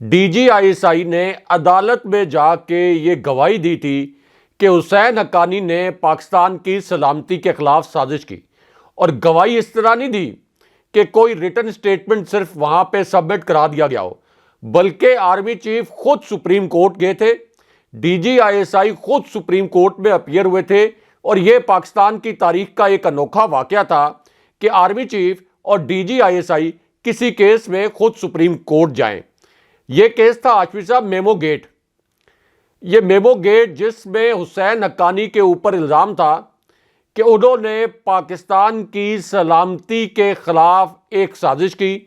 D G I S I نے عدالت میں جا کے یہ گواہی دی تھی کہ حسین حقانی نے پاکستان کی سلامتی کے خلاف سازش کی، اور گواہی اس طرح نہیں دی کہ کوئی ریٹن سٹیٹمنٹ صرف وہاں پہ سبمٹ کرا دیا گیا ہو، بلکہ آرمی چیف خود سپریم کورٹ گئے تھے، ڈی جی آئی ایس آئی خود سپریم کورٹ میں اپیئر ہوئے تھے، اور یہ پاکستان کی تاریخ کا ایک انوکھا واقعہ تھا کہ آرمی چیف اور D G I S I کسی کیس میں خود سپریم کورٹ جائیں۔ یہ کیس تھا آشفی صاحب میمو گیٹ۔ یہ میمو گیٹ جس میں حسین حقانی کے اوپر الزام تھا کہ انہوں نے پاکستان کی سلامتی کے خلاف ایک سازش کی۔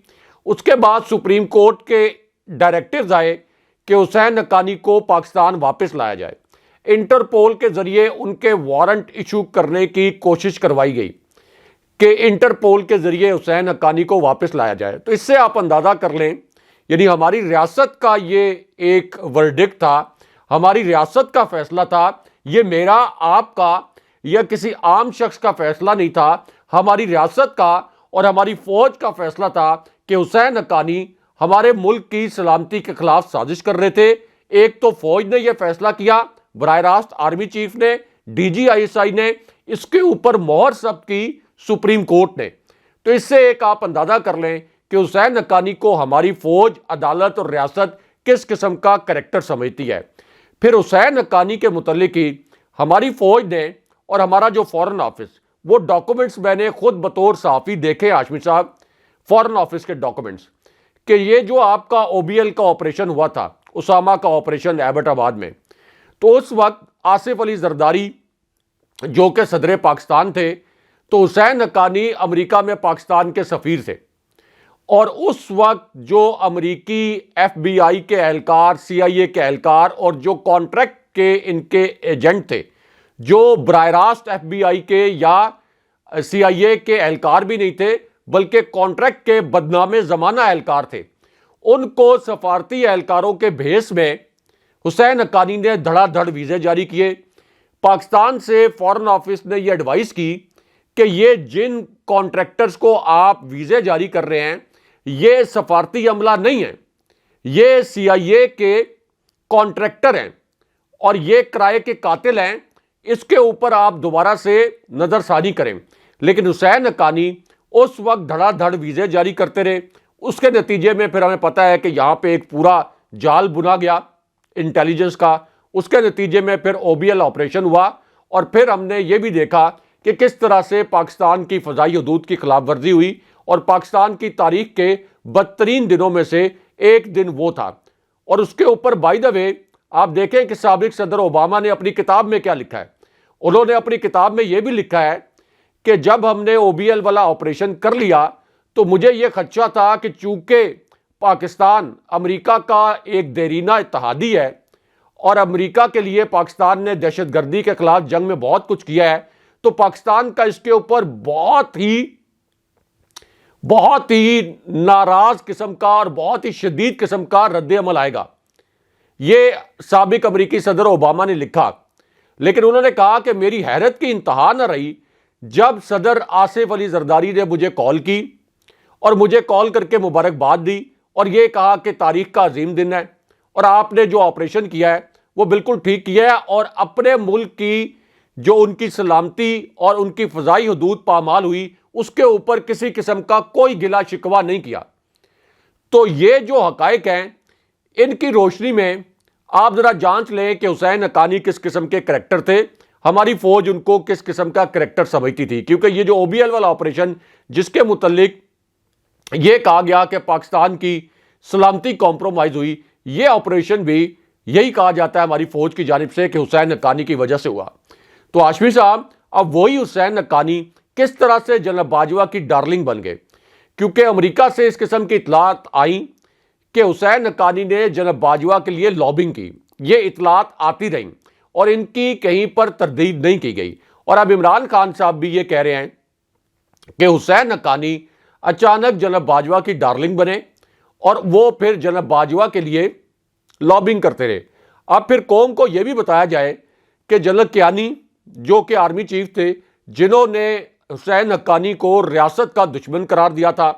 اس کے بعد سپریم کورٹ کے ڈائریکٹیوز آئے کہ حسین حقانی کو پاکستان واپس لایا جائے۔ انٹرپول کے ذریعے ان کے وارنٹ ایشو کرنے کی کوشش کروائی گئی کہ انٹرپول کے ذریعے حسین حقانی کو واپس لایا جائے۔ تو اس سے آپ اندازہ کر لیں، یعنی ہماری ریاست کا یہ ایک ورڈکٹ تھا، ہماری ریاست کا فیصلہ تھا، یہ میرا آپ کا یا کسی عام شخص کا فیصلہ نہیں تھا، ہماری ریاست کا اور ہماری فوج کا فیصلہ تھا کہ حسین حقانی ہمارے ملک کی سلامتی کے خلاف سازش کر رہے تھے۔ ایک تو فوج نے یہ فیصلہ کیا، براہ راست آرمی چیف نے، D G I S I نے، اس کے اوپر مہر ثبت کی سپریم کورٹ نے۔ تو اس سے ایک آپ اندازہ کر لیں کہ حسین حقانی کو ہماری فوج، عدالت اور ریاست کس قسم کا کریکٹر سمجھتی ہے۔ پھر حسین حقانی کے متعلق ہی ہماری فوج نے اور ہمارا جو فورن آفس، وہ ڈاکومنٹس میں نے خود بطور صحافی دیکھے ہاشمی صاحب، فورن آفس کے ڈاکومنٹس، کہ یہ جو آپ کا او بی ایل کا آپریشن ہوا تھا، اسامہ کا آپریشن ایبٹ آباد میں، تو اس وقت آصف علی زرداری جو کہ صدر پاکستان تھے، تو حسین حقانی امریکہ میں پاکستان کے سفیر تھے، اور اس وقت جو امریکی ایف بی آئی کے اہلکار، سی آئی اے کے اہلکار اور جو کانٹریکٹ کے ان کے ایجنٹ تھے، جو براہ راست ایف بی آئی کے یا سی آئی اے کے اہلکار بھی نہیں تھے بلکہ کانٹریکٹ کے بدنام زمانہ اہلکار تھے، ان کو سفارتی اہلکاروں کے بھیس میں حسین حقانی نے دھڑا دھڑ ویزے جاری کیے۔ پاکستان سے فورن آفس نے یہ ایڈوائس کی کہ یہ جن کانٹریکٹرز کو آپ ویزے جاری کر رہے ہیں یہ سفارتی عملہ نہیں ہے، یہ سی آئی اے کے کانٹریکٹر ہیں اور یہ کرائے کے قاتل ہیں، اس کے اوپر آپ دوبارہ سے نظر ثانی کریں۔ لیکن حسین حقانی اس وقت دھڑا دھڑ ویزے جاری کرتے رہے۔ اس کے نتیجے میں پھر ہمیں پتہ ہے کہ یہاں پہ ایک پورا جال بنا گیا انٹیلیجنس کا، اس کے نتیجے میں پھر او بی ایل آپریشن ہوا، اور پھر ہم نے یہ بھی دیکھا کہ کس طرح سے پاکستان کی فضائی حدود کی خلاف ورزی ہوئی، اور پاکستان کی تاریخ کے بدترین دنوں میں سے ایک دن وہ تھا۔ اور اس کے اوپر بائی دا وے آپ دیکھیں کہ سابق صدر اوباما نے اپنی کتاب میں کیا لکھا ہے۔ انہوں نے اپنی کتاب میں یہ بھی لکھا ہے کہ جب ہم نے او بی ایل والا آپریشن کر لیا تو مجھے یہ خدشہ تھا کہ چونکہ پاکستان امریکہ کا ایک دیرینہ اتحادی ہے اور امریکہ کے لیے پاکستان نے دہشت گردی کے خلاف جنگ میں بہت کچھ کیا ہے، تو پاکستان کا اس کے اوپر بہت ہی ناراض قسم کا اور بہت ہی شدید قسم کا رد عمل آئے گا۔ یہ سابق امریکی صدر اوباما نے لکھا، لیکن انہوں نے کہا کہ میری حیرت کی انتہا نہ رہی جب صدر آصف علی زرداری نے مجھے کال کی اور مجھے کال کر کے مبارکباد دی اور یہ کہا کہ تاریخ کا عظیم دن ہے اور آپ نے جو آپریشن کیا ہے وہ بالکل ٹھیک کیا ہے، اور اپنے ملک کی جو ان کی سلامتی اور ان کی فضائی حدود پامال ہوئی اس کے اوپر کسی قسم کا کوئی گلہ شکوہ نہیں کیا۔ تو یہ جو حقائق ہیں ان کی روشنی میں آپ ذرا جانچ لیں کہ حسین حقانی کس قسم کے کریکٹر تھے، ہماری فوج ان کو کس قسم کا کریکٹر سمجھتی تھی۔ کیونکہ یہ جو او بی ایل والا آپریشن جس کے متعلق یہ کہا گیا کہ پاکستان کی سلامتی کمپرومائز ہوئی، یہ آپریشن بھی یہی کہا جاتا ہے ہماری فوج کی جانب سے کہ حسین حقانی کی وجہ سے ہوا۔ تو ہاشمی صاحب، اب وہی حسین حقانی کس طرح سے جنرل باجوہ کی ڈارلنگ بن گئے، کیونکہ امریکہ سے اس قسم کی اطلاعات آئیں کہ حسین حقانی نے جنرل باجوہ کے لیے لابنگ کی۔ یہ اطلاعات آتی رہیں اور ان کی کہیں پر تردید نہیں کی گئی، اور اب عمران خان صاحب بھی یہ کہہ رہے ہیں کہ حسین حقانی اچانک جنرل باجوہ کی ڈارلنگ بنے اور وہ پھر جنرل باجوہ کے لیے لابنگ کرتے رہے۔ اب پھر قوم کو یہ بھی بتایا جائے کہ جنرل کیانی جو کہ آرمی چیف تھے، جنہوں نے حسین حقانی کو ریاست کا دشمن قرار دیا تھا،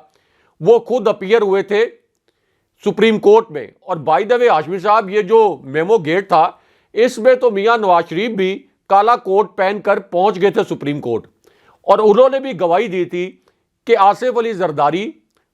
وہ خود اپیئر ہوئے تھے سپریم کورٹ میں. اور بائی دا وے ہاشمی صاحب یہ جو میمو گیٹ تھا اس میں تو میاں نواز شریف بھی کالا کوٹ پہن کر پہنچ گئے تھے سپریم کورٹ, اور انہوں نے بھی گواہی دی تھی کہ آصف علی زرداری,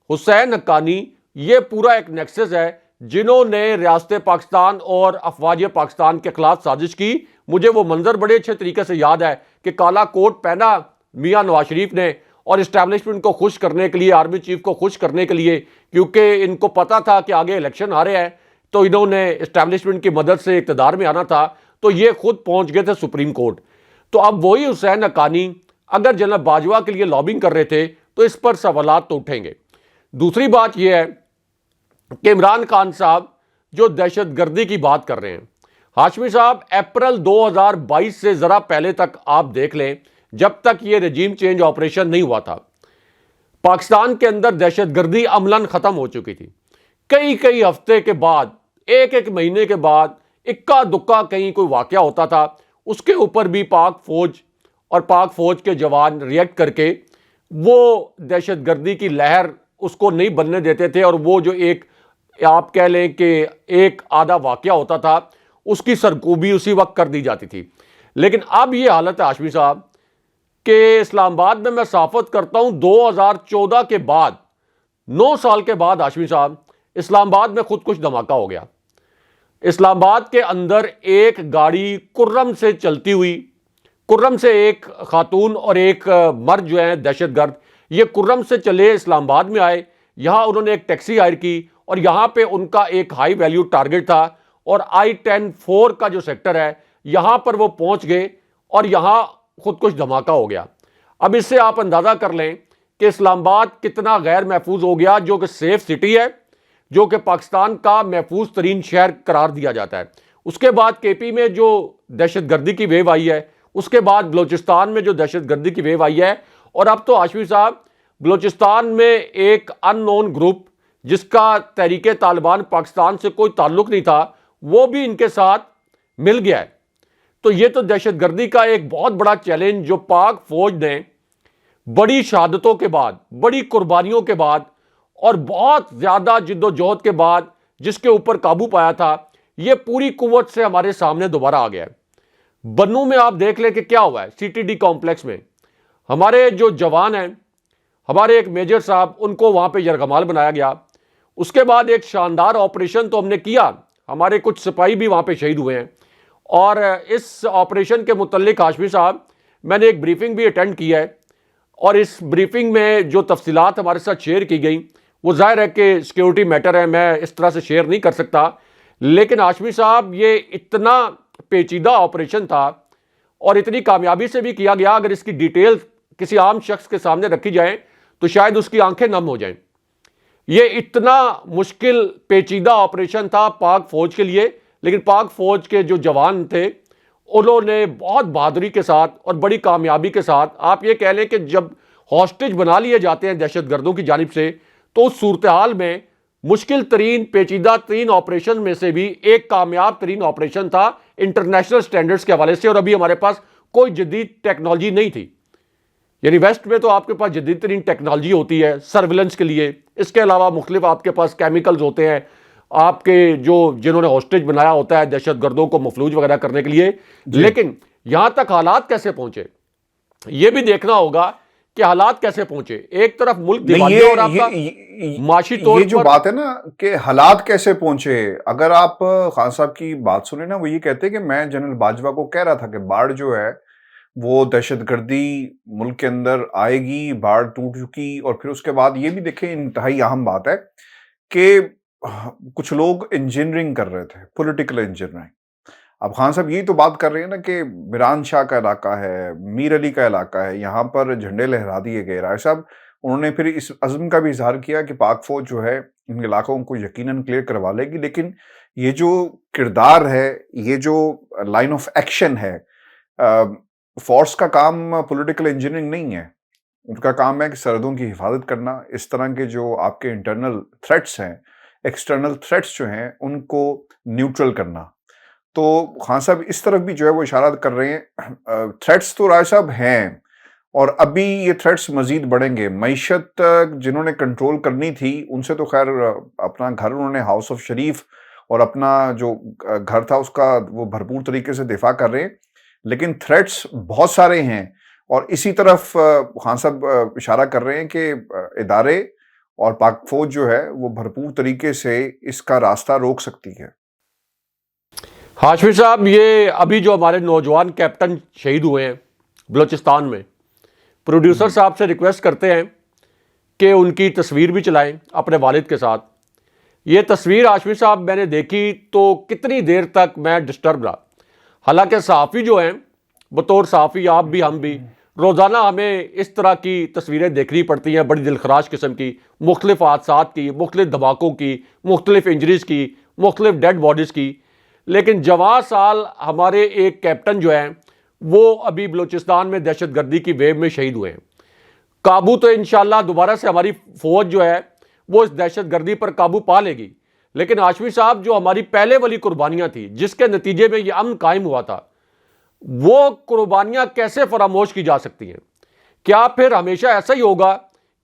حسین حقانی, یہ پورا ایک نیکسس ہے جنہوں نے ریاست پاکستان اور افواج پاکستان کے خلاف سازش کی. مجھے وہ منظر بڑے اچھے طریقے سے یاد ہے کہ کالا کوٹ پہنا میاں نواز شریف نے, اور اسٹیبلشمنٹ کو خوش کرنے کے لیے, آرمی چیف کو خوش کرنے کے لیے, کیونکہ ان کو پتا تھا کہ آگے الیکشن آ رہے ہیں تو انہوں نے اسٹیبلشمنٹ کی مدد سے اقتدار میں آنا تھا, تو یہ خود پہنچ گئے تھے سپریم کورٹ. تو اب وہی حسین حقانی اگر جنرل باجوہ کے لیے لابنگ کر رہے تھے تو اس پر سوالات تو اٹھیں گے. دوسری بات یہ ہے کہ عمران خان صاحب جو دہشت گردی کی بات کر رہے ہیں, ہاشمی صاحب اپریل 2022 سے ذرا پہلے تک آپ دیکھ لیں, جب تک یہ رجیم چینج آپریشن نہیں ہوا تھا, پاکستان کے اندر دہشت گردی عملاً ختم ہو چکی تھی. کئی ہفتے کے بعد, ایک مہینے کے بعد اکا دکا کہیں کوئی واقعہ ہوتا تھا, اس کے اوپر بھی پاک فوج اور پاک فوج کے جوان ریئیکٹ کر کے وہ دہشت گردی کی لہر اس کو نہیں بننے دیتے تھے, اور وہ جو ایک آپ کہہ لیں کہ ایک آدھا واقعہ ہوتا تھا اس کی سرکوبی اسی وقت کر دی جاتی تھی. لیکن اب یہ حالت ہے ہاشمی صاحب کہ اسلام آباد میں صحافت کرتا ہوں 2014 کے بعد, 9 سال کے بعد ہاشمی صاحب اسلام آباد میں خود کچھ دھماکہ ہو گیا. اسلام آباد کے اندر ایک گاڑی کرم سے چلتی ہوئی, کرم سے ایک خاتون اور ایک مرد جو ہیں دہشت گرد, یہ کرم سے چلے اسلام آباد میں آئے, یہاں انہوں نے ایک ٹیکسی ہائر کی اور یہاں پہ ان کا ایک ہائی ویلیو ٹارگٹ تھا, اور I-10-4 کا جو سیکٹر ہے یہاں پر وہ پہنچ گئے اور یہاں خود کچھ دھماکہ ہو گیا. اب اس سے آپ اندازہ کر لیں کہ اسلام آباد کتنا غیر محفوظ ہو گیا, جو کہ سیف سٹی ہے, جو کہ پاکستان کا محفوظ ترین شہر قرار دیا جاتا ہے. اس کے بعد کے پی میں جو دہشت گردی کی ویو آئی ہے, اس کے بعد بلوچستان میں جو دہشت گردی کی ویو آئی ہے, اور اب تو ہاشمی صاحب بلوچستان میں ایک ان نون گروپ جس کا تحریک طالبان پاکستان سے کوئی تعلق نہیں تھا وہ بھی ان کے ساتھ مل گیا ہے. تو یہ تو دہشت گردی کا ایک بہت بڑا چیلنج جو پاک فوج نے بڑی شہادتوں کے بعد, بڑی قربانیوں کے بعد اور بہت زیادہ جد و جہد کے بعد جس کے اوپر قابو پایا تھا, یہ پوری قوت سے ہمارے سامنے دوبارہ آ گیا ہے. بنوں میں آپ دیکھ لیں کہ کیا ہوا ہے, سی ٹی ڈی کمپلیکس میں ہمارے جو جوان ہیں, ہمارے ایک میجر صاحب, ان کو وہاں پہ یرغمال بنایا گیا. اس کے بعد ایک شاندار آپریشن تو ہم نے کیا, ہمارے کچھ سپاہی بھی وہاں پہ شہید ہوئے ہیں, اور اس آپریشن کے متعلق ہاشمی صاحب میں نے ایک بریفنگ بھی اٹینڈ کی ہے, اور اس بریفنگ میں جو تفصیلات ہمارے ساتھ شیئر کی گئیں وہ ظاہر ہے کہ سیکیورٹی میٹر ہے, میں اس طرح سے شیئر نہیں کر سکتا. لیکن ہاشمی صاحب یہ اتنا پیچیدہ آپریشن تھا اور اتنی کامیابی سے بھی کیا گیا, اگر اس کی ڈیٹیل کسی عام شخص کے سامنے رکھی جائیں تو شاید اس کی آنکھیں نم ہو جائیں. یہ اتنا مشکل پیچیدہ آپریشن تھا پاک فوج کے لیے, لیکن پاک فوج کے جو جوان تھے انہوں نے بہت بہادری کے ساتھ اور بڑی کامیابی کے ساتھ, آپ یہ کہہ لیں کہ جب ہاسٹیج بنا لیے جاتے ہیں دہشت گردوں کی جانب سے, تو اس صورتحال میں مشکل ترین پیچیدہ ترین آپریشن میں سے بھی ایک کامیاب ترین آپریشن تھا انٹرنیشنل سٹینڈرڈز کے حوالے سے. اور ابھی ہمارے پاس کوئی جدید ٹیکنالوجی نہیں تھی, یعنی ویسٹ میں تو آپ کے پاس جدید ترین ٹیکنالوجی ہوتی ہے سرویلنس کے لیے, اس کے علاوہ مختلف آپ کے پاس کیمیکلز ہوتے ہیں آپ کے جنہوں نے ہاسٹیج بنایا ہوتا ہے دہشت گردوں کو مفلوج وغیرہ کرنے کے لیے. لیکن یہاں تک حالات کیسے پہنچے یہ بھی دیکھنا ہوگا کہ حالات کیسے پہنچے. ایک طرف ملک دیوالیہ اور آپ کا معاشی طور پر, یہ جو بات ہے نا کہ حالات کیسے پہنچے, اگر آپ خان صاحب کی بات سنیں نا, وہ یہ کہتے ہیں کہ میں جنرل باجوہ کو کہہ رہا تھا کہ باڑ جو ہے وہ دہشت گردی ملک کے اندر آئے گی, باڑ ٹوٹ چکی. اور پھر اس کے بعد یہ بھی دیکھیں, انتہائی اہم بات ہے کہ کچھ لوگ انجینئرنگ کر رہے تھے, پولیٹیکل انجینئرنگ. اب خان صاحب یہی تو بات کر رہے ہیں نا کہ میران شاہ کا علاقہ ہے, میر علی کا علاقہ ہے, یہاں پر جھنڈے لہرا دیے گئے. رائے صاحب انہوں نے پھر اس عزم کا بھی اظہار کیا کہ پاک فوج جو ہے ان علاقوں کو یقیناً کلیئر کروا لے گی. لیکن یہ جو کردار ہے, یہ جو لائن آف ایکشن ہے, فورس کا کام پولیٹیکل انجینئرنگ نہیں ہے. ان کا کام ہے کہ سرحدوں کی حفاظت کرنا, اس طرح کے جو آپ کے انٹرنل تھریٹس ہیں, ایکسٹرنل تھریٹس جو ہیں, ان کو نیوٹرل کرنا. تو خان صاحب اس طرف بھی جو ہے وہ اشارہ کر رہے ہیں. تھریٹس تو رائے صاحب ہیں, اور ابھی یہ تھریٹس مزید بڑھیں گے. معیشت جنہوں نے کنٹرول کرنی تھی ان سے تو خیر اپنا گھر انہوں نے ہاؤس آف شریف اور اپنا جو گھر تھا اس کا وہ بھرپور طریقے سے دفاع کر رہے ہیں، لیکن تھریٹس بہت سارے ہیں. اور اسی طرف خان صاحب اشارہ کر رہے ہیں کہ ادارے اور پاک فوج جو ہے وہ بھرپور طریقے سے اس کا راستہ روک سکتی ہے. ہاشمی صاحب، یہ ابھی جو ہمارے نوجوان کیپٹن شہید ہوئے ہیں بلوچستان میں، پروڈیوسر صاحب سے ریکویسٹ کرتے ہیں کہ ان کی تصویر بھی چلائیں اپنے والد کے ساتھ. یہ تصویر ہاشمی صاحب میں نے دیکھی تو کتنی دیر تک میں ڈسٹرب رہا. حالانکہ صحافی جو ہیں، بطور صحافی آپ بھی ہم بھی روزانہ ہمیں اس طرح کی تصویریں دیکھنی پڑتی ہیں، بڑی دلخراش قسم کی، مختلف حادثات کی، مختلف دھماکوں کی، مختلف انجریز کی، مختلف ڈیڈ باڈیز کی. لیکن جوان سال ہمارے ایک کیپٹن جو ہیں وہ ابھی بلوچستان میں دہشت گردی کی ویو میں شہید ہوئے ہیں. قابو تو انشاءاللہ دوبارہ سے ہماری فوج جو ہے وہ اس دہشت گردی پر قابو پا لے گی. لیکن ہاشمی صاحب، جو ہماری پہلے والی قربانیاں تھیں جس کے نتیجے میں یہ امن قائم ہوا تھا، وہ قربانیاں کیسے فراموش کی جا سکتی ہیں؟ کیا پھر ہمیشہ ایسا ہی ہوگا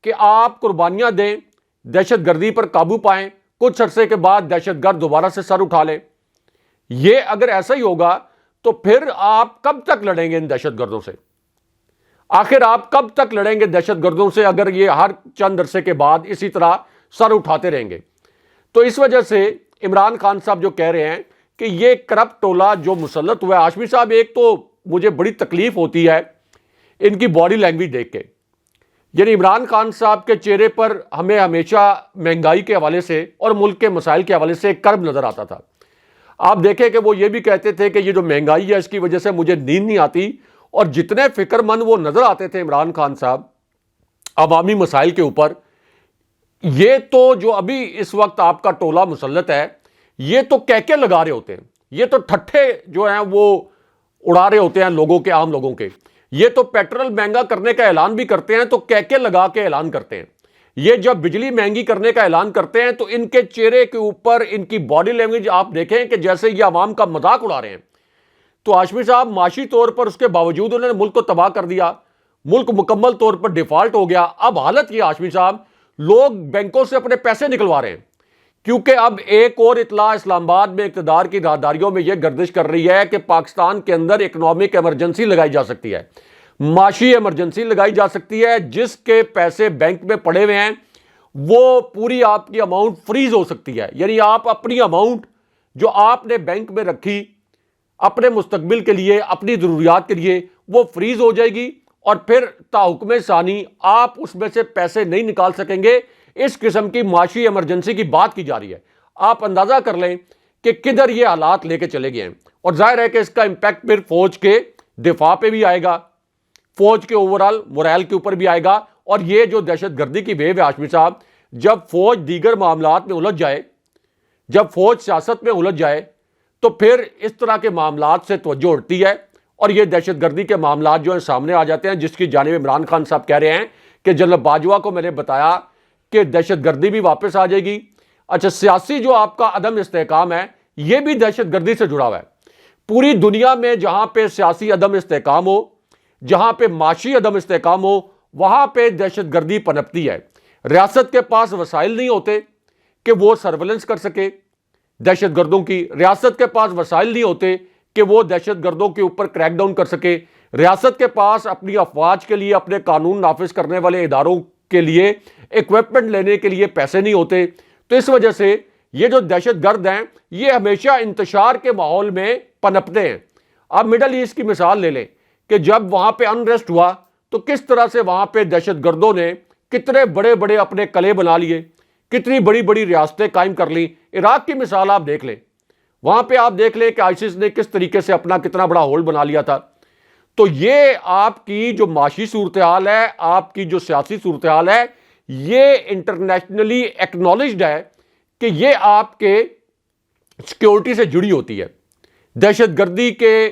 کہ آپ قربانیاں دیں، دہشت گردی پر قابو پائیں، کچھ عرصے کے بعد دہشت گرد دوبارہ سے سر اٹھا لیں؟ یہ اگر ایسا ہی ہوگا تو پھر آپ کب تک لڑیں گے ان دہشت گردوں سے؟ آخر آپ کب تک لڑیں گے دہشت گردوں سے اگر یہ ہر چند عرصے کے بعد اسی طرح سر اٹھاتے رہیں گے؟ تو اس وجہ سے عمران خان صاحب جو کہہ رہے ہیں کہ یہ کرپٹ ٹولہ جو مسلط ہوا ہے، ہاشمی صاحب، ایک تو مجھے بڑی تکلیف ہوتی ہے ان کی باڈی لینگویج دیکھ کے. یعنی عمران خان صاحب کے چہرے پر ہمیں ہمیشہ مہنگائی کے حوالے سے اور ملک کے مسائل کے حوالے سے ایک کرب نظر آتا تھا. آپ دیکھیں کہ وہ یہ بھی کہتے تھے کہ یہ جو مہنگائی ہے اس کی وجہ سے مجھے نیند نہیں آتی، اور جتنے فکر مند وہ نظر آتے تھے عمران خان صاحب عوامی مسائل کے اوپر، یہ تو جو ابھی اس وقت آپ کا ٹولہ مسلط ہے یہ تو کہکے لگا رہے ہوتے ہیں، یہ تو ٹھٹھے جو ہیں وہ اڑا رہے ہوتے ہیں لوگوں کے، عام لوگوں کے. یہ تو پیٹرول مہنگا کرنے کا اعلان بھی کرتے ہیں تو کہکے لگا کے اعلان کرتے ہیں. یہ جب بجلی مہنگی کرنے کا اعلان کرتے ہیں تو ان کے چہرے کے اوپر ان کی باڈی لینگویج آپ دیکھیں کہ جیسے یہ عوام کا مذاق اڑا رہے ہیں. تو ہاشمی صاحب، معاشی طور پر اس کے باوجود انہوں نے ملک کو تباہ کر دیا، ملک مکمل طور پر ڈیفالٹ ہو گیا. اب حالت یہ ہاشمی صاحب، لوگ بینکوں سے اپنے پیسے نکلوا رہے ہیں، کیونکہ اب ایک اور اطلاع اسلام آباد میں اقتدار کی راہداریوں میں یہ گردش کر رہی ہے کہ پاکستان کے اندر اکنامک ایمرجنسی لگائی جا سکتی ہے، معاشی ایمرجنسی لگائی جا سکتی ہے. جس کے پیسے بینک میں پڑے ہوئے ہیں وہ پوری آپ کی اماؤنٹ فریز ہو سکتی ہے. یعنی آپ اپنی اماؤنٹ جو آپ نے بینک میں رکھی اپنے مستقبل کے لیے، اپنی ضروریات کے لیے، وہ فریز ہو جائے گی اور پھر تاحکم ثانی آپ اس میں سے پیسے نہیں نکال سکیں گے. اس قسم کی معاشی ایمرجنسی کی بات کی جا رہی ہے. آپ اندازہ کر لیں کہ کدھر یہ حالات لے کے چلے گئے ہیں. اور ظاہر ہے کہ اس کا امپیکٹ پھر فوج کے دفاع پہ بھی آئے گا، فوج کے اوورال مورائل کے اوپر بھی آئے گا. اور یہ جو دہشت گردی کی ویو ہے ہاشمی صاحب، جب فوج دیگر معاملات میں الجھ جائے، جب فوج سیاست میں الجھ جائے تو پھر اس طرح کے معاملات سے توجہ اٹھتی ہے اور یہ دہشت گردی کے معاملات جو ہیں سامنے آ جاتے ہیں، جس کی جانب عمران خان صاحب کہہ رہے ہیں کہ جنرل باجوہ کو میں نے بتایا کہ دہشت گردی بھی واپس آ جائے گی. اچھا، سیاسی جو آپ کا عدم استحکام ہے یہ بھی دہشت گردی سے جڑا ہوا ہے. پوری دنیا میں جہاں پہ سیاسی عدم استحکام ہو، جہاں پہ معاشی عدم استحکام ہو، وہاں پہ دہشت گردی پنپتی ہے. ریاست کے پاس وسائل نہیں ہوتے کہ وہ سرویلنس کر سکے دہشت گردوں کی، ریاست کے پاس وسائل نہیں ہوتے کہ وہ دہشت گردوں کے اوپر کریک ڈاؤن کر سکے، ریاست کے پاس اپنی افواج کے لیے، اپنے قانون نافذ کرنے والے اداروں کے لیے ایکوپمنٹ لینے کے لیے پیسے نہیں ہوتے. تو اس وجہ سے یہ جو دہشت گرد ہیں یہ ہمیشہ انتشار کے ماحول میں پنپتے ہیں. آپ مڈل ایسٹ کی مثال لے لیں کہ جب وہاں پہ انریسٹ ہوا تو کس طرح سے وہاں پہ دہشت گردوں نے کتنے بڑے بڑے اپنے قلعے بنا لیے، کتنی بڑی بڑی ریاستیں قائم کر لی. عراق کی مثال آپ دیکھ لیں، وہاں پہ آپ دیکھ لیں کہ آئسس نے کس طریقے سے اپنا کتنا بڑا ہولڈ بنا لیا تھا. تو یہ آپ کی جو معاشی صورتحال ہے، آپ کی جو سیاسی صورتحال ہے، یہ انٹرنیشنلی ایکنالجڈ ہے کہ یہ آپ کے سیکیورٹی سے جڑی ہوتی ہے، دہشت گردی کے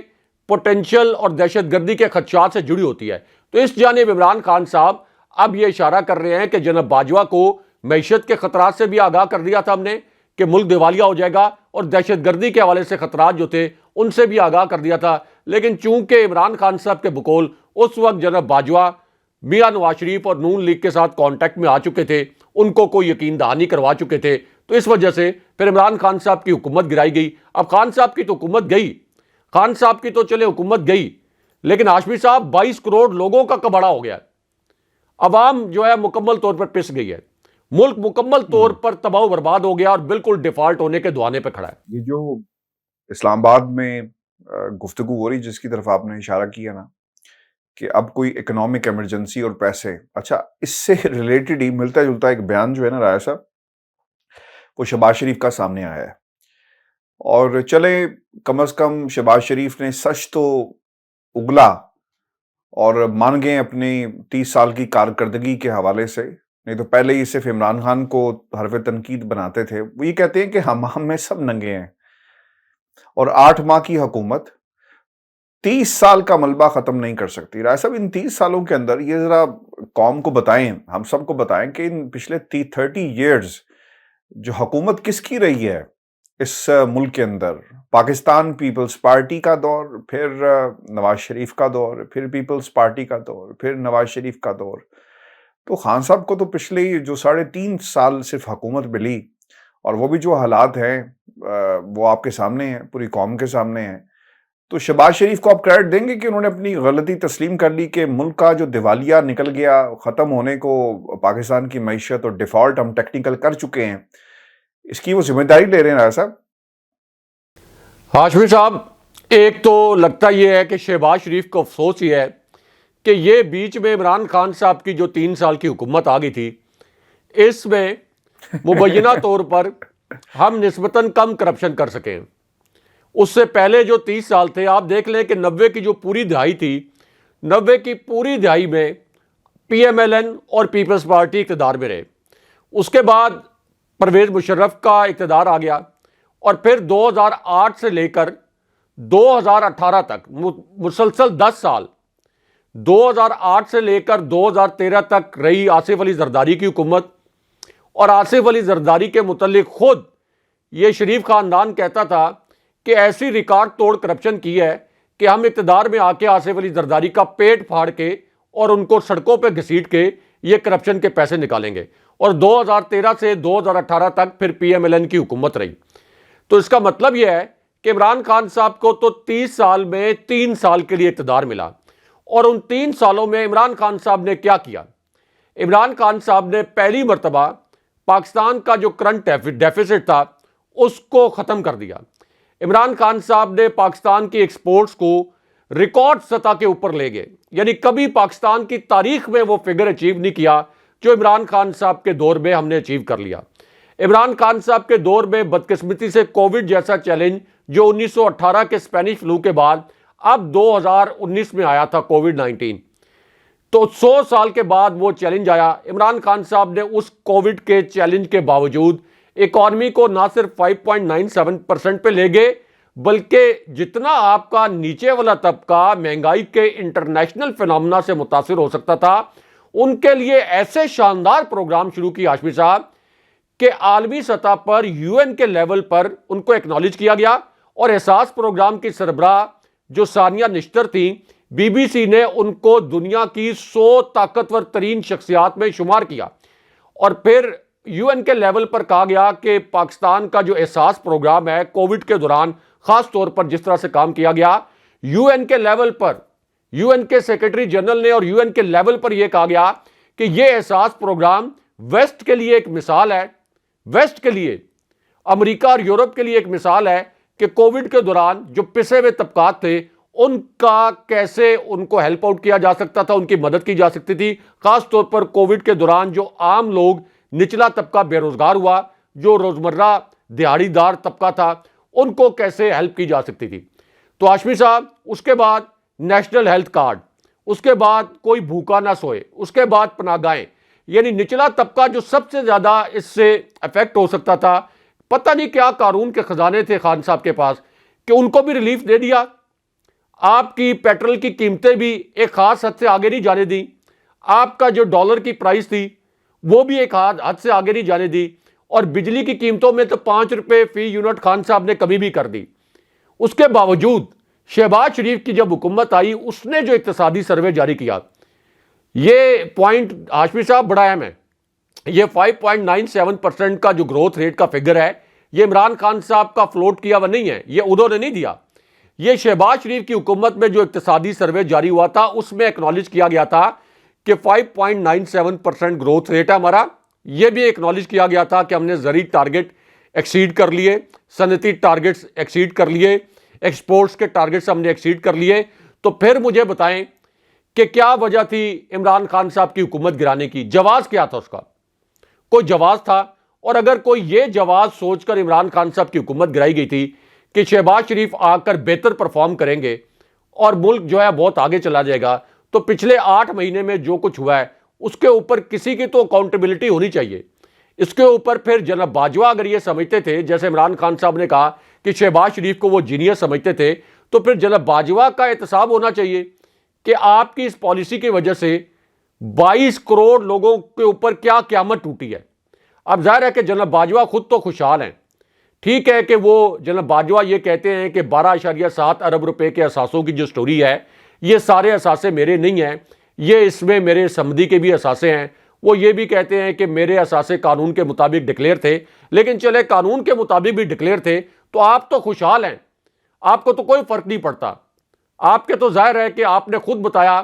پوٹینشل اور دہشت گردی کے خدشات سے جڑی ہوتی ہے. تو اس جانب عمران خان صاحب اب یہ اشارہ کر رہے ہیں کہ جناب باجوہ کو معیشت کے خطرات سے بھی آگاہ کر دیا تھا ہم نے کہ ملک دیوالیہ ہو جائے گا، اور دہشت گردی کے حوالے سے خطرات جو تھے ان سے بھی آگاہ کر دیا تھا. لیکن چونکہ عمران خان صاحب کے بقول اس وقت جناب باجوہ میاں نواز شریف اور نون لیگ کے ساتھ کانٹیکٹ میں آ چکے تھے, ان کو کوئی یقین دہانی کروا چکے تھے, تو اس وجہ سے پھر عمران خان صاحب کی حکومت گرائی گئی. اب خان صاحب کی تو حکومت گئی, خان صاحب کی تو چلے حکومت گئی, لیکن ہاشمی صاحب 22 کروڑ لوگوں کا کباڑا ہو گیا. عوام جو ہے مکمل طور پر پس گئی ہے, ملک مکمل طور پر تباہ و برباد ہو گیا اور بالکل ڈیفالٹ ہونے کے دوانے پہ کھڑا ہے. یہ جو اسلام آباد میں گفتگو ہو رہی جس کی طرف آپ نے اشارہ کیا نا کہ اب کوئی اکنامک ایمرجنسی اور پیسے, اچھا اس سے ریلیٹڈ ہی ملتا جلتا ایک بیان جو ہے نا راجہ صاحب, وہ شہباز شریف کا سامنے آیا ہے. اور چلے کم از کم شہباز شریف نے سچ تو اگلا اور مان گئے اپنی 30 سال کی کارکردگی کے حوالے سے, نہیں تو پہلے ہی صرف عمران خان کو حرف تنقید بناتے تھے. وہ یہ کہتے ہیں کہ ہم میں سب ننگے ہیں, اور 8 ماہ کی حکومت 30 سال کا ملبہ ختم نہیں کر سکتی. رائے صاحب ان 30 سالوں کے اندر یہ ذرا قوم کو بتائیں, ہم سب کو بتائیں کہ ان پچھلے 30 ایئرز جو حکومت کس کی رہی ہے اس ملک کے اندر. پاکستان پیپلز پارٹی کا دور, پھر نواز شریف کا دور, پھر پیپلز پارٹی کا دور, پھر نواز شریف کا دور. تو خان صاحب کو تو پچھلے جو 3.5 سال صرف حکومت ملی, اور وہ بھی جو حالات ہیں وہ آپ کے سامنے ہیں, پوری قوم کے سامنے ہیں. تو شہباز شریف کو آپ کریڈٹ دیں گے کہ انہوں نے اپنی غلطی تسلیم کر لی کہ ملک کا جو دیوالیہ نکل گیا, ختم ہونے کو پاکستان کی معیشت اور ڈیفالٹ ہم ٹیکنیکل کر چکے ہیں, اس کی وہ ذمہ داری لے رہے ہیں راجہ صاحب؟ ہاشمی صاحب, ایک تو لگتا یہ ہے کہ شہباز شریف کو افسوس یہ ہے کہ یہ بیچ میں عمران خان صاحب کی جو 3 سال کی حکومت آ گئی تھی, اس میں مبینہ طور پر ہم نسبتاً کم کرپشن کر سکیں. اس سے پہلے جو 30 سال تھے, آپ دیکھ لیں کہ 90 کی جو پوری دہائی تھی, 90 کی پوری دہائی میں پی ایم ایل این اور پیپلز پارٹی اقتدار میں رہے. اس کے بعد پرویز مشرف کا اقتدار آ گیا, اور پھر 2008 سے لے کر 2018 تک مسلسل 10 سال, 2008 سے لے کر 2013 تک رہی آصف علی زرداری کی حکومت. اور آصف علی زرداری کے متعلق خود یہ شریف خاندان کہتا تھا کہ ایسی ریکارڈ توڑ کرپشن کی ہے کہ ہم اقتدار میں آ کے آصف علی زرداری کا پیٹ پھاڑ کے اور ان کو سڑکوں پہ گھسیٹ کے یہ کرپشن کے پیسے نکالیں گے. اور 2013 سے 2018 تک پھر پی ایم ایل این کی حکومت رہی. تو اس کا مطلب یہ ہے کہ عمران خان صاحب کو تو 30 سال میں 3 سال کے لیے اقتدار ملا, اور ان 3 سالوں میں عمران خان صاحب نے کیا کیا؟ عمران خان صاحب نے پہلی مرتبہ پاکستان کا جو کرنٹ ڈیفیسٹ تھا اس کو ختم کر دیا. عمران خان صاحب نے پاکستان کی ایکسپورٹس کو ریکارڈ سطح کے اوپر لے گئے, یعنی کبھی پاکستان کی تاریخ میں وہ فگر اچیو نہیں کیا جو عمران خان صاحب کے دور میں ہم نے اچیو کر لیا. عمران خان صاحب کے دور میں بدقسمتی سے کووڈ جیسا چیلنج جو 1918 کے اسپینش فلو کے بعد اب 2019 میں آیا تھا کووڈ 19, تو 100 سال کے بعد وہ چیلنج آیا. عمران خان صاحب نے اس کووڈ کے چیلنج کے باوجود اکانومی کو نہ صرف 5.97% پہ لے گئے, بلکہ جتنا آپ کا نیچے والا طبقہ مہنگائی کے انٹرنیشنل فینومنا سے متاثر ہو سکتا تھا, ان کے لیے ایسے شاندار پروگرام شروع کی ہاشمی صاحب کہ عالمی سطح پر یو این کے لیول پر ان کو ایکنالج کیا گیا. اور احساس پروگرام کی سربراہ جو ثانیہ نشتر تھیں, بی بی سی نے ان کو دنیا کی 100 طاقتور ترین شخصیات میں شمار کیا. اور پھر یو این کے لیول پر کہا گیا کہ پاکستان کا جو احساس پروگرام ہے کووڈ کے دوران خاص طور پر جس طرح سے کام کیا گیا, یو این کے لیول پر یو این کے سیکرٹری جنرل نے اور یو این کے لیول پر یہ کہا گیا کہ یہ احساس پروگرام ویسٹ کے لیے ایک مثال ہے, ویسٹ کے لیے, امریکہ اور یورپ کے لیے ایک مثال ہے کہ کووڈ کے دوران جو پسے ہوئے طبقات تھے ان کا کیسے ان کو ہیلپ آؤٹ کیا جا سکتا تھا, ان کی مدد کی جا سکتی تھی. خاص طور پر کووڈ کے دوران جو عام لوگ, نچلا طبقہ بے روزگار ہوا, جو روزمرہ دیہڑی دار طبقہ تھا, ان کو کیسے ہیلپ کی جا سکتی تھی. تو ہاشمی صاحب اس کے بعد نیشنل ہیلتھ کارڈ, اس کے بعد کوئی بھوکا نہ سوئے, اس کے بعد پناہ گاہیں, یعنی نچلا طبقہ جو سب سے زیادہ اس سے افیکٹ ہو سکتا تھا. پتہ نہیں کیا قارون کے خزانے تھے خان صاحب کے پاس کہ ان کو بھی ریلیف دے دیا. آپ کی پیٹرول کی قیمتیں بھی ایک خاص حد سے آگے نہیں جانے دی, آپ کا جو ڈالر کی پرائس تھی وہ بھی ایک حد سے آگے نہیں جانے دی, اور بجلی کی قیمتوں میں تو 5 روپے فی یونٹ خان صاحب نے کمی بھی کر دی. اس کے باوجود شہباز شریف کی جب حکومت آئی, اس نے جو اقتصادی سروے جاری کیا, یہ پوائنٹ ہاشمی صاحب بڑا اہم ہے. یہ 5.97% کا جو گروتھ ریٹ کا فگر ہے یہ عمران خان صاحب کا فلوٹ کیا ہوا نہیں ہے, یہ انہوں نے نہیں دیا. یہ شہباز شریف کی حکومت میں جو اقتصادی سروے جاری ہوا تھا اس میں ایکنالج کیا گیا تھا کہ 5.97% گروتھ ریٹ ہے ہمارا. یہ بھی ایکنالج کیا گیا تھا کہ ہم نے زرعی ٹارگٹ ایکسیڈ کر لیے, صنعتی ٹارگٹس ایکسیڈ کر لیے, ایکسپورٹس کے ٹارگٹس ہم نے ایکسیڈ کر لیے. تو پھر مجھے بتائیں کہ کیا وجہ تھی عمران خان صاحب کی حکومت گرانے کی؟ جواز کیا تھا اس کا؟ کوئی جواز تھا؟ اور اگر کوئی یہ جواز سوچ کر عمران خان صاحب کی حکومت گرائی گئی تھی کہ شہباز شریف آ کر بہتر پرفارم کریں گے اور ملک جو ہے بہت آگے چلا جائے گا, تو پچھلے 8 مہینے میں جو کچھ ہوا ہے اس کے اوپر کسی کی تو اکاؤنٹیبلٹی ہونی چاہیے. اس کے اوپر پھر جناب باجوہ اگر یہ سمجھتے تھے, جیسے عمران خان صاحب نے کہا کہ شہباز شریف کو وہ جینیس سمجھتے تھے, تو پھر جناب باجوہ کا احتساب ہونا چاہیے کہ آپ کی اس پالیسی کی وجہ سے 22 کروڑ لوگوں کے اوپر کیا قیامت ٹوٹی ہے. اب ظاہر ہے کہ جناب باجوہ خود تو خوشحال ہیں. ٹھیک ہے کہ وہ جناب باجوہ یہ کہتے ہیں کہ 12.7 ارب روپے کے اثاثوں کی جو سٹوری ہے یہ سارے اثاثے میرے نہیں ہیں, یہ اس میں میرے سمدھی کے بھی اثاثے ہیں. وہ یہ بھی کہتے ہیں کہ میرے اثاثے قانون کے مطابق ڈکلیئر تھے, لیکن چلے قانون کے مطابق بھی ڈکلیئر تھے تو آپ تو خوشحال ہیں, آپ کو تو کوئی فرق نہیں پڑتا. آپ کے تو ظاہر ہے کہ آپ نے خود بتایا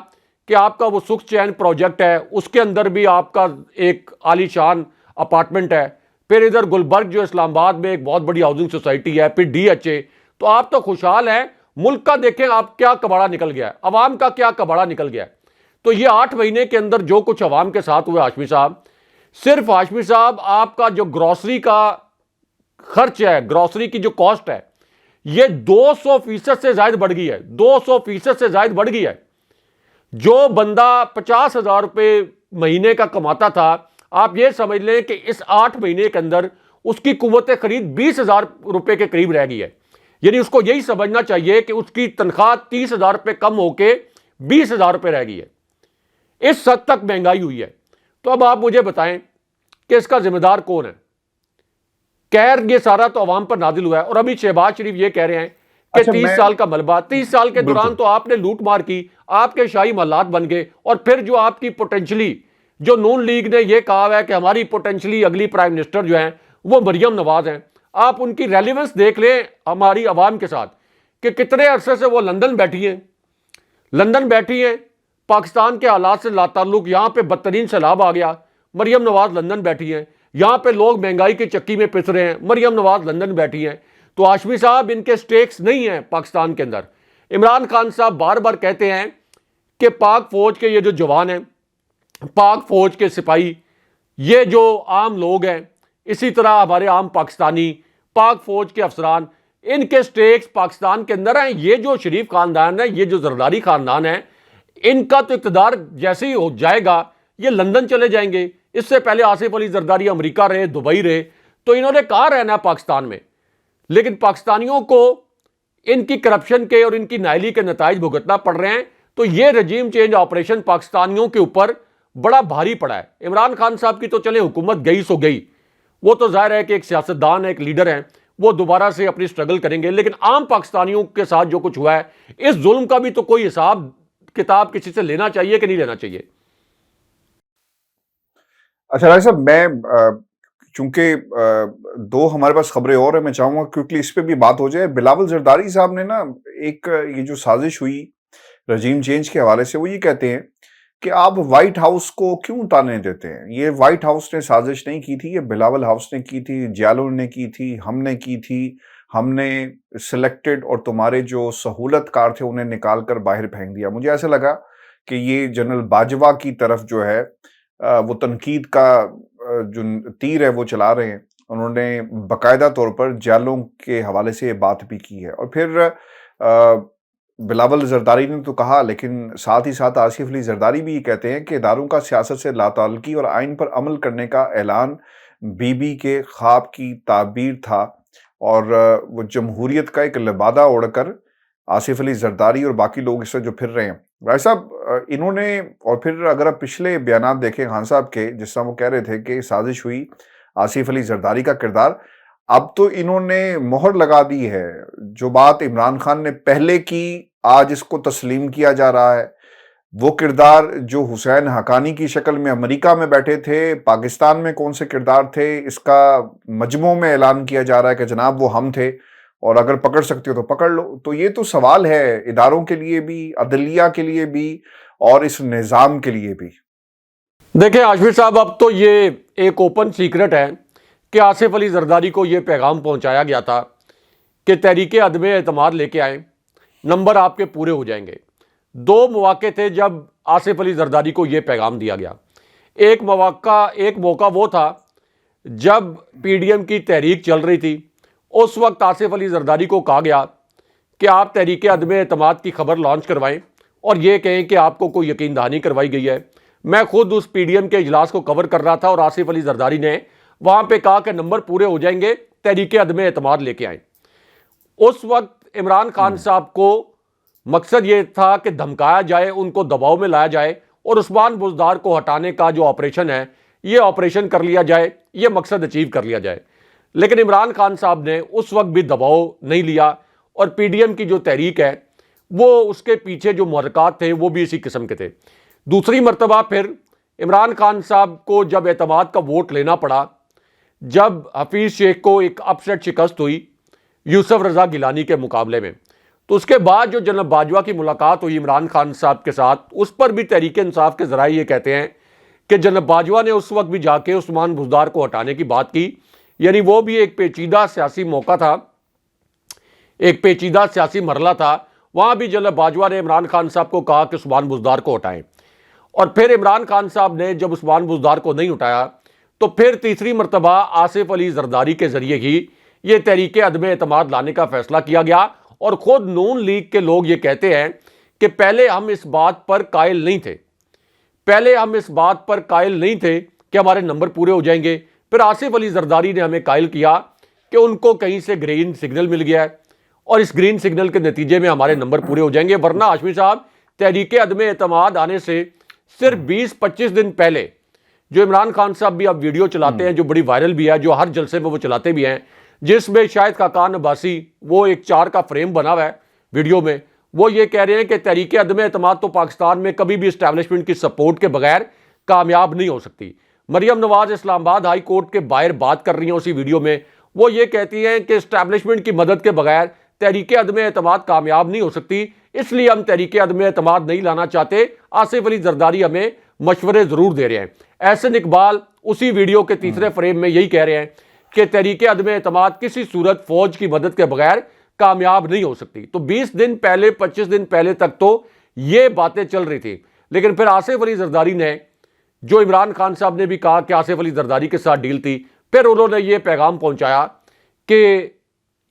کہ آپ کا وہ سکھ چین پروجیکٹ ہے, اس کے اندر بھی آپ کا ایک عالی شان اپارٹمنٹ ہے. پھر ادھر گلبرگ جو اسلام آباد میں ایک بہت بڑی ہاؤسنگ سوسائٹی ہے, پھر ڈی ایچ اے. تو آپ تو خوشحال ہیں. ملک کا دیکھیں آپ کیا کباڑا نکل گیا ہے, عوام کا کیا کباڑا نکل گیا ہے. تو یہ 8 مہینے کے اندر جو کچھ عوام کے ساتھ ہوئے ہاشمی صاحب, صرف ہاشمی صاحب آپ کا جو گروسری کا خرچ ہے, گروسری کی جو کاسٹ ہے, یہ 200% سے زائد بڑھ گئی ہے. 200% سے زائد بڑھ گئی ہے. جو بندہ 50,000 روپے مہینے کا کماتا تھا, آپ یہ سمجھ لیں کہ اس 8 مہینے کے اندر اس کی قوت خرید 20,000 روپے کے قریب رہ گئی ہے. یعنی اس کو یہی سمجھنا چاہیے کہ اس کی تنخواہ 30,000 روپے کم ہو کے 20,000 روپے رہ گئی ہے. اس حد تک مہنگائی ہوئی ہے. تو اب آپ مجھے بتائیں کہ اس کا ذمہ دار کون ہے؟ کہر یہ سارا تو عوام پر نازل ہوا ہے. اور ابھی شہباز شریف یہ کہہ رہے ہیں کہ 30 سال کا ملبہ, 30 سال کے دوران تو آپ نے لوٹ مار کی, آپ کے شاہی محلات بن گئے. اور پھر جو آپ کی پوٹینشلی, جو نون لیگ نے یہ کہا ہے کہ ہماری پوٹینشلی اگلی پرائم منسٹر جو ہیں وہ مریم نواز ہیں, آپ ان کی ریلیونس دیکھ لیں ہماری عوام کے ساتھ کہ کتنے عرصے سے وہ لندن بیٹھی ہیں. پاکستان کے حالات سے لا تعلق, یہاں پہ بدترین سیلاب آ گیا, مریم نواز لندن بیٹھی ہیں. یہاں پہ لوگ مہنگائی کی چکی میں پس رہے ہیں, مریم نواز لندن بیٹھی ہیں. تو ہاشمی صاحب ان کے سٹیکس نہیں ہیں پاکستان کے اندر. عمران خان صاحب بار بار کہتے ہیں کہ پاک فوج کے یہ جو جوان ہیں, پاک فوج کے سپاہی, یہ جو عام لوگ ہیں, اسی طرح ہمارے عام پاکستانی, پاک فوج کے افسران, ان کے سٹیکس پاکستان کے اندر ہیں. یہ جو شریف خاندان ہے, یہ جو زرداری خاندان ہے, ان کا تو اقتدار جیسے ہی ہو جائے گا یہ لندن چلے جائیں گے. اس سے پہلے آصف علی زرداری امریکہ رہے, دبئی رہے, تو انہوں نے کہاں رہنا ہے پاکستان میں. لیکن پاکستانیوں کو ان کی کرپشن کے اور ان کی نااہلی کے نتائج بھگتنا پڑ رہے ہیں. تو یہ رجیم چینج آپریشن پاکستانیوں کے اوپر بڑا بھاری پڑا ہے. عمران خان صاحب کی تو چلے حکومت گئی سو گئی, وہ تو ظاہر ہے کہ ایک سیاستدان ہے, ایک لیڈر ہیں, وہ دوبارہ سے اپنی سٹرگل کریں گے. لیکن عام پاکستانیوں کے ساتھ جو کچھ ہوا ہے, اس ظلم کا بھی تو کوئی حساب کتاب کسی سے لینا چاہیے کہ نہیں لینا چاہیے؟ اچھا راجہ صاحب, میں چونکہ 2 ہمارے پاس خبریں اور ہیں, میں چاہوں گا کیونکہ اس پہ بھی بات ہو جائے. بلاول زرداری صاحب نے نا ایک یہ جو سازش ہوئی رجیم چینج کے حوالے سے, وہ یہ کہتے ہیں کہ آپ وائٹ ہاؤس کو کیوں تانے دیتے ہیں. یہ وائٹ ہاؤس نے سازش نہیں کی تھی, یہ بلاول ہاؤس نے کی تھی, جیالو نے کی تھی, ہم نے کی تھی. ہم نے سلیکٹڈ اور تمہارے جو سہولت کار تھے انہیں نکال کر باہر پھینک دیا. مجھے ایسا لگا کہ یہ جنرل باجوہ کی طرف جو ہے وہ تنقید کا جو تیر ہے وہ چلا رہے ہیں. انہوں نے باقاعدہ طور پر جیلوں کے حوالے سے یہ بات بھی کی ہے. اور پھر بلاول زرداری نے تو کہا, لیکن ساتھ ہی ساتھ آصف علی زرداری بھی یہ کہتے ہیں کہ اداروں کا سیاست سے لا تعلقی اور آئین پر عمل کرنے کا اعلان بی بی کے خواب کی تعبیر تھا. اور وہ جمہوریت کا ایک لبادہ اوڑھ کر آصف علی زرداری اور باقی لوگ اس سے جو پھر رہے ہیں. بھائی صاحب انہوں نے, اور پھر اگر آپ پچھلے بیانات دیکھیں خان صاحب کے, جس طرح وہ کہہ رہے تھے کہ سازش ہوئی آصف علی زرداری کا کردار, اب تو انہوں نے مہر لگا دی ہے. جو بات عمران خان نے پہلے کی, آج اس کو تسلیم کیا جا رہا ہے. وہ کردار جو حسین حقانی کی شکل میں امریکہ میں بیٹھے تھے، پاکستان میں کون سے کردار تھے، اس کا مجموع میں اعلان کیا جا رہا ہے کہ جناب وہ ہم تھے اور اگر پکڑ سکتے ہو تو پکڑ لو. تو یہ تو سوال ہے اداروں کے لیے بھی، عدلیہ کے لیے بھی اور اس نظام کے لیے بھی. دیکھیں عاشور صاحب، اب تو یہ ایک اوپن سیکرٹ ہے کہ آصف علی زرداری کو یہ پیغام پہنچایا گیا تھا کہ تحریک عدم اعتماد لے کے آئیں، نمبر آپ کے پورے ہو جائیں گے. دو مواقع تھے جب آصف علی زرداری کو یہ پیغام دیا گیا. ایک موقع وہ تھا جب پی ڈی ایم کی تحریک چل رہی تھی. اس وقت آصف علی زرداری کو کہا گیا کہ آپ تحریک عدم اعتماد کی خبر لانچ کروائیں اور یہ کہیں کہ آپ کو کوئی یقین دہانی کروائی گئی ہے. میں خود اس پی ڈی ایم کے اجلاس کو کور کر رہا تھا اور آصف علی زرداری نے وہاں پہ کہا کہ نمبر پورے ہو جائیں گے، تحریک عدم اعتماد لے کے آئیں. اس وقت عمران خان صاحب کو مقصد یہ تھا کہ دھمکایا جائے، ان کو دباؤ میں لایا جائے اور عثمان بزدار کو ہٹانے کا جو آپریشن ہے یہ آپریشن کر لیا جائے، یہ مقصد اچیو کر لیا جائے. لیکن عمران خان صاحب نے اس وقت بھی دباؤ نہیں لیا اور پی ڈی ایم کی جو تحریک ہے وہ اس کے پیچھے جو محرکات تھے وہ بھی اسی قسم کے تھے. دوسری مرتبہ پھر عمران خان صاحب کو جب اعتماد کا ووٹ لینا پڑا، جب حفیظ شیخ کو ایک اپسٹ شکست ہوئی یوسف رضا گیلانی کے مقابلے میں، تو اس کے بعد جو جناب باجوہ کی ملاقات ہوئی عمران خان صاحب کے ساتھ، اس پر بھی تحریک انصاف کے ذرائع یہ کہتے ہیں کہ جناب باجوہ نے اس وقت بھی جا کے عثمان بزدار کو ہٹانے کی بات کی. یعنی وہ بھی ایک پیچیدہ سیاسی موقع تھا، ایک پیچیدہ سیاسی مرحلہ تھا. وہاں بھی جناب باجوہ نے عمران خان صاحب کو کہا کہ عثمان بزدار کو ہٹائیں. اور پھر عمران خان صاحب نے جب عثمان بزدار کو نہیں اٹھایا تو پھر تیسری مرتبہ آصف علی زرداری کے ذریعے ہی یہ تحریک عدم اعتماد لانے کا فیصلہ کیا گیا. اور خود نون لیگ کے لوگ یہ کہتے ہیں کہ پہلے ہم اس بات پر قائل نہیں تھے کہ ہمارے نمبر پورے ہو جائیں گے. پھر آصف علی زرداری نے ہمیں قائل کیا کہ ان کو کہیں سے گرین سگنل مل گیا ہے اور اس گرین سگنل کے نتیجے میں ہمارے نمبر پورے ہو جائیں گے. ورنہ ہاشمی صاحب تحریک عدم اعتماد آنے سے صرف 20-25 دن پہلے جو عمران خان صاحب بھی اب ویڈیو چلاتے ہیں جو بڑی وائرل بھی ہے، جو ہر جلسے میں وہ چلاتے بھی ہیں، جس میں شاہد خاقان عباسی وہ ایک 4 کا فریم بنا ہوا ہے ویڈیو میں، وہ یہ کہہ رہے ہیں کہ تحریک عدم اعتماد تو پاکستان میں کبھی بھی اسٹیبلشمنٹ کی سپورٹ کے بغیر کامیاب نہیں ہو سکتی. مریم نواز اسلام آباد ہائی کورٹ کے باہر بات کر رہی ہیں اسی ویڈیو میں، وہ یہ کہتی ہیں کہ اسٹیبلشمنٹ کی مدد کے بغیر تحریک عدم اعتماد کامیاب نہیں ہو سکتی، اس لیے ہم تحریک عدم اعتماد نہیں لانا چاہتے. آصف علی زرداری ہمیں مشورے ضرور دے رہے ہیں. احسن اقبال اسی ویڈیو کے تیسرے فریم میں یہی کہہ رہے ہیں کہ تحریک عدم اعتماد کسی صورت فوج کی مدد کے بغیر کامیاب نہیں ہو سکتی. تو 20 دن پہلے 25 دن پہلے تک تو یہ باتیں چل رہی تھی. لیکن پھر آصف علی زرداری نے، جو عمران خان صاحب نے بھی کہا کہ آصف علی زرداری کے ساتھ ڈیل تھی، پھر انہوں نے یہ پیغام پہنچایا کہ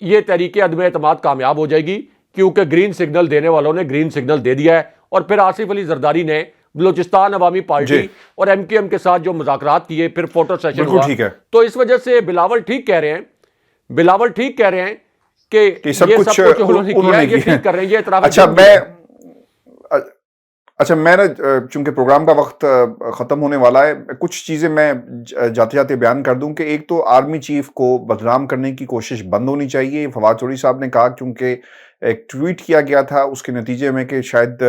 یہ تحریک عدم اعتماد کامیاب ہو جائے گی کیونکہ گرین سگنل دینے والوں نے گرین سگنل دے دیا ہے. اور پھر آصف علی زرداری نے بلوچستان عوامی پارٹی اور ایم کیو ایم کے ساتھ جو مذاکرات کیے، پھر فوٹو سیشن ہوا. تو اس وجہ سے بلاول ٹھیک کہہ رہے ہیں کہ یہ سب کچھ انہوں نے کیا ہے، یہ ٹھیک کر رہے ہیں، یہ اعتراف. اچھا میں نے چونکہ پروگرام کا وقت ختم ہونے والا ہے، کچھ چیزیں میں جاتے جاتے بیان کر دوں کہ ایک تو آرمی چیف کو بدنام کرنے کی کوشش بند ہونی چاہیے. فواد چوہدری صاحب نے کہا کیونکہ ایک ٹویٹ کیا گیا تھا اس کے نتیجے میں کہ شاید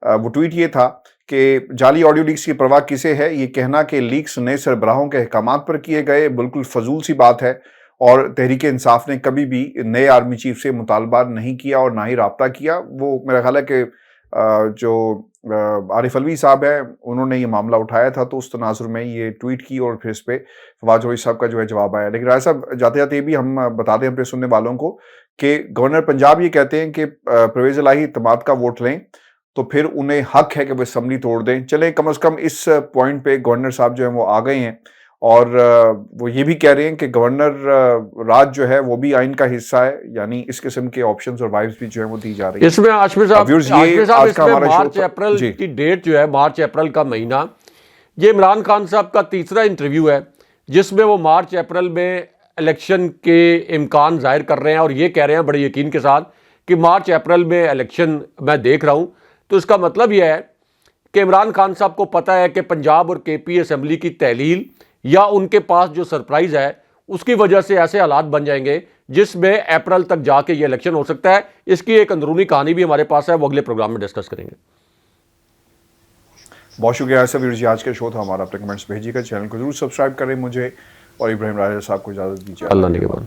وہ ٹویٹ یہ تھا کہ جعلی آڈیو لیکس کی پرواہ کسے ہے، یہ کہنا کہ لیکس نئے سربراہوں کے احکامات پر کیے گئے بالکل فضول سی بات ہے. اور تحریک انصاف نے کبھی بھی نئے آرمی چیف سے مطالبہ نہیں کیا اور نہ ہی رابطہ کیا. وہ میرا خیال ہے کہ جو عارف علوی صاحب ہیں انہوں نے یہ معاملہ اٹھایا تھا تو اس تناظر میں یہ ٹویٹ کی اور پھر اس پہ فواد چوہدری صاحب کا جو ہے جواب آیا. لیکن رائے صاحب جاتے جاتے یہ بھی ہم بتا دیں اپنے سننے والوں کو کہ گورنر پنجاب یہ کہتے ہیں کہ پرویز الہی اعتماد کا ووٹ لیں تو پھر انہیں حق ہے کہ وہ اسمبلی توڑ دیں. چلیں کم از کم اس پوائنٹ پہ گورنر صاحب جو ہیں وہ آ گئے ہیں اور وہ یہ بھی کہہ رہے ہیں کہ گورنر راج جو ہے وہ بھی آئین کا حصہ ہے، یعنی اس قسم کے آپشنز اور وائبز بھی جو ہیں وہ دی جا رہی ہیں. اس میں عاشور صاحب اس میں مارچ اپریل کی ڈیٹ جو ہے، مارچ اپریل کا مہینہ، یہ عمران خان صاحب کا تیسرا انٹرویو ہے جس میں وہ مارچ اپریل میں الیکشن کے امکان ظاہر کر رہے ہیں اور یہ کہہ رہے ہیں بڑے یقین کے ساتھ کہ مارچ اپریل میں الیکشن میں دیکھ رہا ہوں. تو اس کا مطلب یہ ہے کہ عمران خان صاحب کو پتہ ہے کہ پنجاب اور کے پی اسمبلی کی تحلیل یا ان کے پاس جو سرپرائز ہے اس کی وجہ سے ایسے حالات بن جائیں گے جس میں اپریل تک جا کے یہ الیکشن ہو سکتا ہے. اس کی ایک اندرونی کہانی بھی ہمارے پاس ہے، وہ اگلے پروگرام میں ڈسکس کریں گے. بہت شکریہ ایسا ویڈیو جی، آج کا شو تھا ہمارا. اپنے کمنٹس بھیجیے گا، چینل کو ضرور سبسکرائب کریں مجھے اور ابراہیم راجہ صاحب کو اجازت دیجیے. اللہ نگہبان.